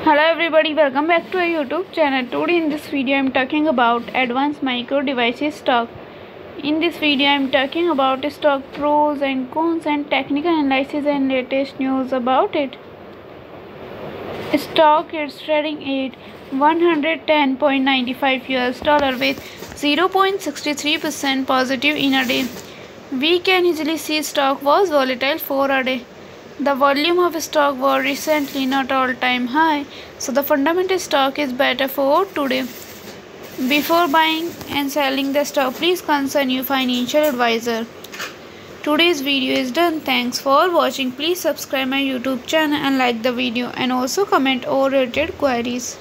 Hello everybody, welcome back to our YouTube channel. Today in this video I am talking about advanced micro devices stock. In this video I am talking about stock pros and cons and technical analysis and latest news about it. Stock is trading at $110.95 with 0.63% positive in a day. We can easily see stock was volatile for a day. The volume of stock was recently not all-time high, so the fundamental stock is better for today. Before buying and selling the stock, please consult your financial advisor. Today's video is done. Thanks for watching. Please subscribe my YouTube channel and like the video and also comment all related queries.